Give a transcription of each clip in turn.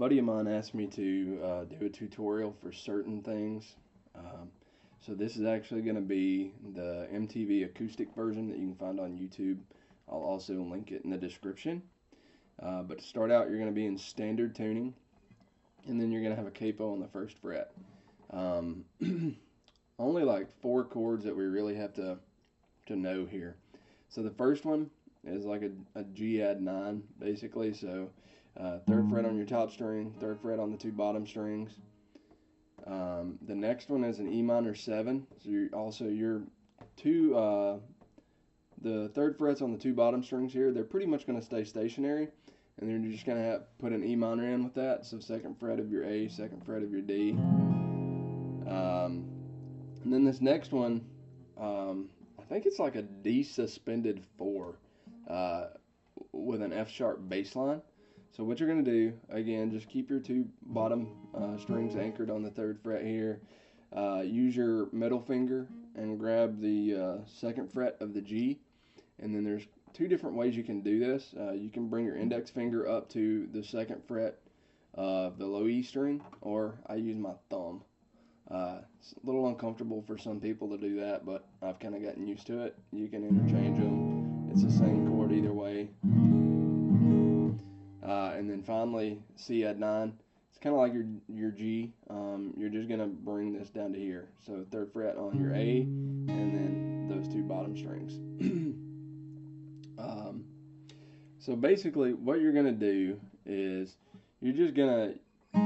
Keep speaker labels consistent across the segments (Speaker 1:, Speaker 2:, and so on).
Speaker 1: buddy of mine asked me to do a tutorial for certain things. So this is actually going to be the MTV Acoustic version that you can find on YouTube. I'll also link it in the description. But to start out, you're going to be in standard tuning, and then you're going to have a capo on the first fret. Only like 4 chords that we really have to know here. So the first one is like a G add 9, basically. So 3rd fret on your top string, 3rd fret on the 2 bottom strings. The next one is an E minor 7. So your the 3rd frets on the 2 bottom strings here, they're pretty much going to stay stationary, and then you're just going to put an E minor in with that. So 2nd fret of your A, 2nd fret of your D. And then this next one, I think it's like a D suspended 4 with an F sharp bass line. So what you're going to do, again, just keep your 2 bottom strings anchored on the 3rd fret here. Use your middle finger and grab the 2nd fret of the G. And then there's 2 different ways you can do this. You can bring your index finger up to the 2nd fret of the low E string, or I use my thumb. It's a little uncomfortable for some people to do that, but I've kind of gotten used to it. You can interchange them. It's the same chord either way. And then finally, C add 9. It's kind of like your G. You're just going to bring this down to here. So 3rd fret on your A, and then those 2 bottom strings. So basically, what you're going to do is you're just going to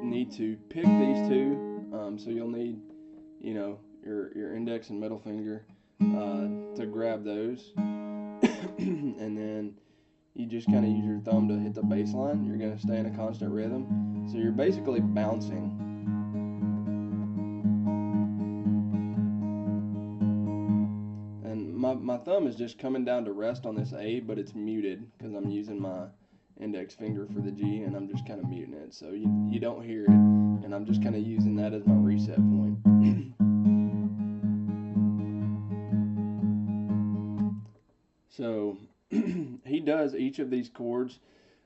Speaker 1: need to pick these 2. So you'll need, your index and middle finger to grab those. And then you just kind of use your thumb to hit the bass line. You're going to stay in a constant rhythm. So you're basically bouncing. And my thumb is just coming down to rest on this A, but it's muted because I'm using my index finger for the G, and I'm just kind of muting it. So you don't hear it, and I'm just kind of using that as my reset point. So he does each of these chords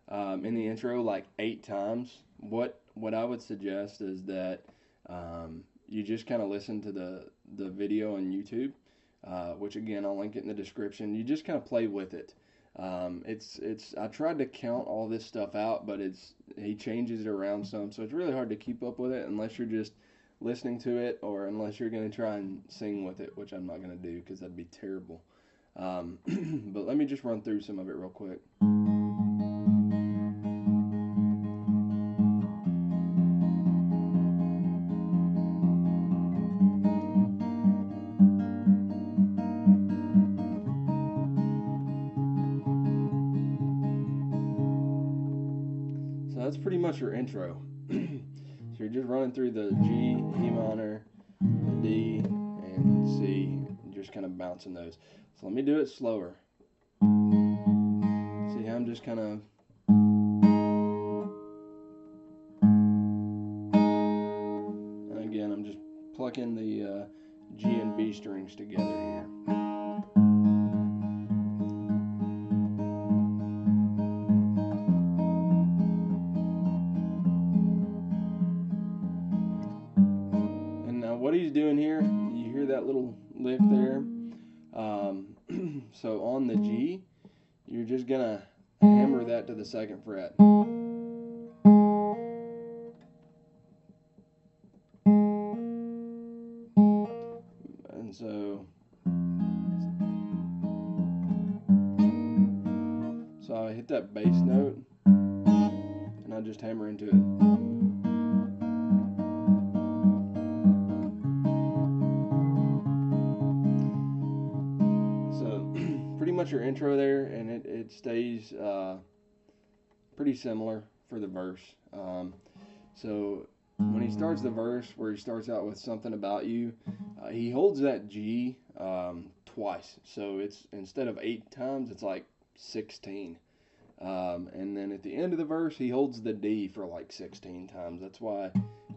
Speaker 1: in the intro like 8 times. What I would suggest is that you just kind of listen to the video on YouTube, which again I'll link it in the description. You just kind of play with it. I tried to count all this stuff out, but he changes it around some, so it's really hard to keep up with it unless you're just listening to it, or unless you're going to try and sing with it, which I'm not going to do because that'd be terrible. But let me just run through some of it real quick. So that's pretty much your intro. So you're just running through the G, E minor, the D, and C, and just kind of bouncing those. So let me do it slower. See, I'm just kind of... And again, I'm just plucking the G and B strings together here. And now what he's doing here, you hear that little lick there? So on the G, you're just gonna hammer that to the 2nd fret. And so I hit that bass note, and I just hammer into it. Pretty much your intro there, and it stays pretty similar for the verse. So when he starts the verse, where he starts out with something about you, he holds that G twice. So it's, instead of 8 times, it's like 16. And then at the end of the verse, he holds the D for like 16 times. That's why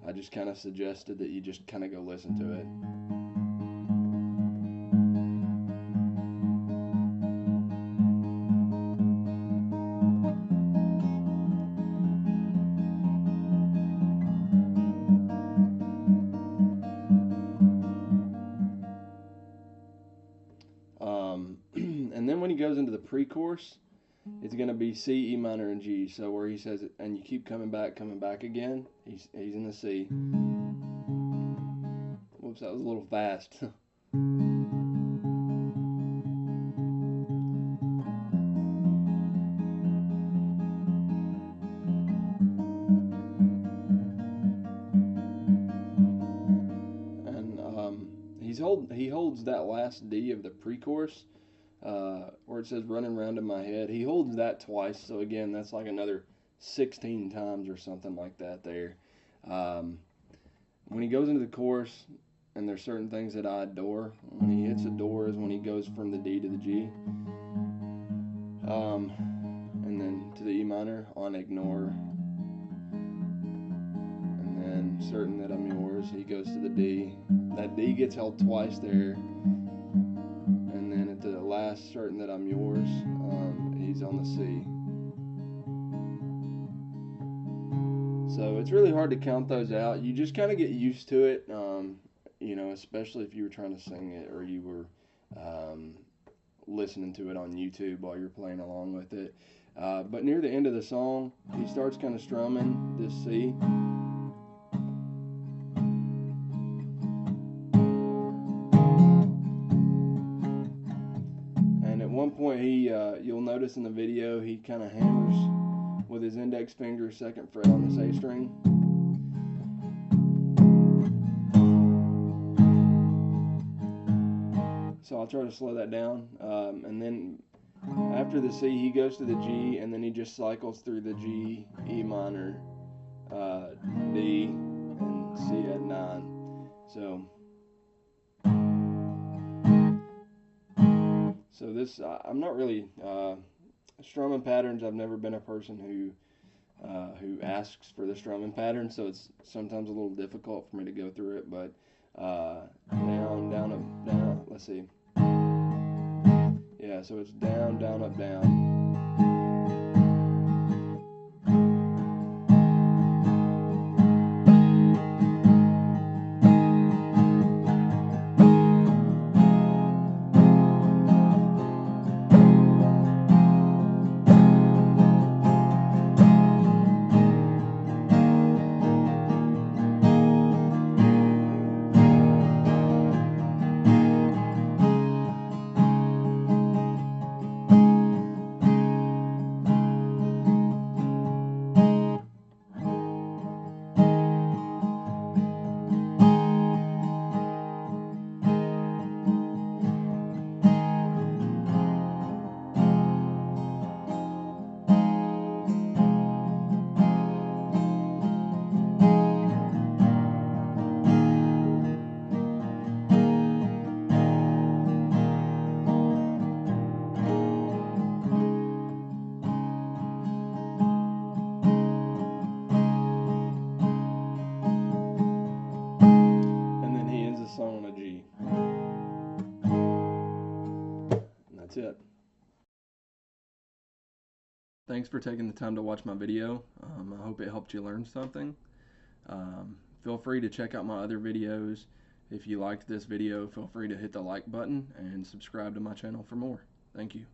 Speaker 1: I just kind of suggested that you just kind of go listen to it. pre-chorus, it's going to be C, E minor, and G. So where he says it, and you keep coming back again, he's in the C. Whoops, that was a little fast. He holds that last D of the pre-chorus, where it says running round in my head. He holds that twice, so again, that's like another 16 times or something like that there. When he goes into the chorus, and there's certain things that I adore, when he hits a door is when he goes from the D to the G, and then to the E minor on ignore, and then certain that I'm yours, he goes to the D. That D gets held twice there, and then at the last certain that I'm yours, he's on the C. So it's really hard to count those out. You just kind of get used to it, you know, especially if you were trying to sing it or you were listening to it on YouTube while you're playing along with it. But near the end of the song, he starts kind of strumming this C. And at one point, you'll notice in the video, he kind of hammers with his index finger, 2nd fret on this A string. So I'll try to slow that down. And then after the C, he goes to the G, and then he just cycles through the G, E minor, D, and C at 9. So this, I'm not really strumming patterns. I've never been a person who asks for the strumming pattern, so it's sometimes a little difficult for me to go through it. But down, down, up, down. Let's see. Yeah, so it's down, down, up, down. That's it. Thanks for taking the time to watch my video. I hope it helped you learn something. Feel free to check out my other videos. If you liked this video, feel free to hit the like button and subscribe to my channel for more. Thank you.